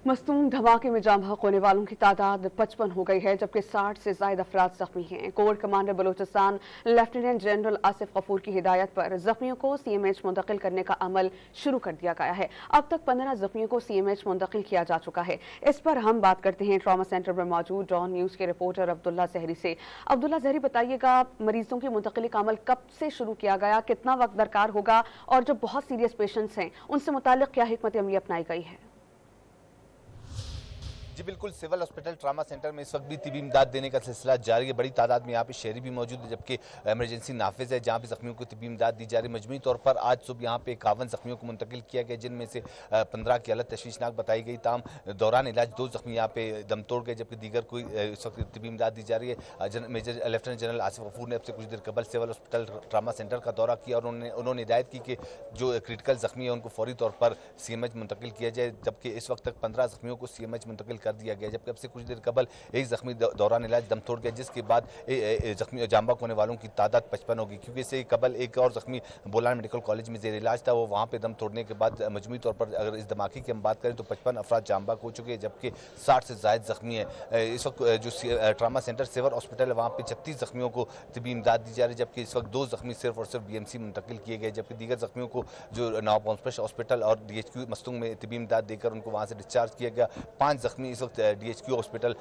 मस्तूम धमाके में जाम बहक होने वालों की तादाद 55 हो गई है, जबकि 60 से ज्यादा अफराद जख्मी हैं। Corps commander Balochistan lieutenant general Asif Ghafoor की हिदायत पर जख्मियों को सीएमएच मुंतकिल करने का अमल शुरू कर दिया गया है। अब तक 15 जख्मियों को सीएमएच मुंतकिल किया जा चुका है। इस पर हम बात करते हैं ट्रॉमा सेंटर में मौजूद डॉन न्यूज के रिपोर्टर अब्दुल्ला जहरी से। अब्दुल्ला जहरी, बताइएगा मरीजों की मुंतकिली का अमल कब से शुरू किया गया, कितना वक्त दरकार होगा, और जो बहुत सीरियस पेशेंट्स हैं उनसे मुताल्लिक क्या हिकमत अमली अपनाई गई है? जी बिल्कुल, सिविल हॉस्पिटल ट्रामा सेंटर में इस वक्त भी तिबी इमदाद देने का सिलसिला जारी है। बड़ी तादाद में यहाँ पे शहरी भी मौजूद है, जबकि इमरजेंसी नाफिज है जहाँ पे जख्मियों को तिबी इमदाद दी जा रही है। मजमूई तौर पर आज सुबह यहाँ पे 51 जख्मियों को मुंतकिल किया गया, जिनमें से 15 की हालत तशवीशनाक बताई गई। ताम दौरान इलाज 2 जख्मी यहाँ पे दम तोड़ गए, जबकि दीगर को इस वक्त तिबी इमदाद दी जा रही है। Major lieutenant general Asif Ghafoor ने अब से कुछ देर कबल सिविल हॉस्पिटल ट्रामा सेंटर का दौरा किया और उन्होंने हिदायत की कि जो क्रिटिकल जख्मी है उनको फौरी तौर पर सीएमएच मुंतकिल किया जाए, जबकि इस वक्त तक 15 जख्मियों को सीएमएच मुंतकिल कर दिया गया। जबकि अब कुछ देर कबल एक जख्मी दौरान इलाज दम तोड़ गया, जिसके बाद जख्मी जामबाग होने वालों की तादाद 55 होगी, क्योंकि इससे कबल एक और जख्मी बोलान मेडिकल कॉलेज में जेर इलाज था। वो वहाँ पे दम तोड़ने के बाद मजमूई तौर पर अगर इस धमाके की हम बात करें तो 55 अफराद जामबाग हो चुके हैं, जबकि 60 से जायद जख्मी है। इस वक्त जो ट्रामा सेंटर सिविल हॉस्पिटल है वहाँ पे 36 जख्मियों को तिबी इमदाद दी जा रही है, जबकि इस वक्त 2 जख्मी सिर्फ और सिर्फ बीएमसी मुंतकिल किए गए, जबकि दीगर जख्मियों को जो नवाब हॉस्पिटल और डीएचक्यू मस्तूंग में तिबी इमदाद देकर उनको वहाँ से डिस्चार्ज किया गया। 5 जख्मी इस वक्त डीएचक्यू हॉस्पिटल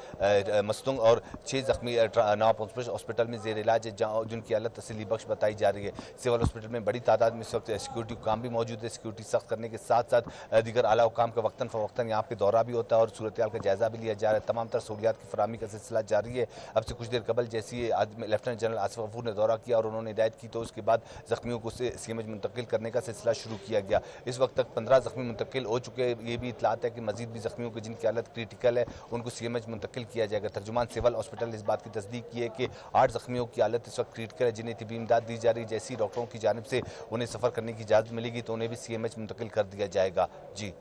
मस्तूंग और 6 जख्मी नवाब हॉस्पिटल में जेर इलाज है, जिनकी हालत तसल्ली बख्श बताई जा रही है। सिविल हॉस्पिटल में बड़ी तादाद में इस वक्त सिक्योरिटी काम भी मौजूद है। सिक्योरिटी सख्त करने के साथ साथ दीगर आला हुकाम का वक्तन फवक्तन यहाँ पे दौरा भी होता है और सूरत हाल का जायजा भी लिया जा रहा है। तमाम तर सहूलियात की फराहमी का सिलसिला जारी है। अब से कुछ देर कबल जैसी लेफ्टिनेंट जनरल आसिफ गफूर ने दौरा किया और उन्होंने हिदायत की, तो उसके बाद जख्मियों को सीएमएच मुंतकिल करने का सिलसिला शुरू किया गया। इस वक्त तक 15 जख्मी मुंतकिल हो चुके हैं। ये भी इतलात है कि मजीद भी जख्मियों की जिनकी हालत क्रिटिकल है उनको सीएमएच मुंतकिल किया जाएगा। तर्जुमान सिविल हॉस्पिटल ने इस बात की तस्दीक की है कि 8 जख्मियों की हालत इस वक्त क्रिटिकल है, जिन्हें तिबी इमदाद दी जा रही है। जैसी डॉक्टरों की जानिब से उन्हें सफ़र करने की इजाज़त मिलेगी तो उन्हें भी सीएमएच मुंतकिल कर दिया जाएगा। जी।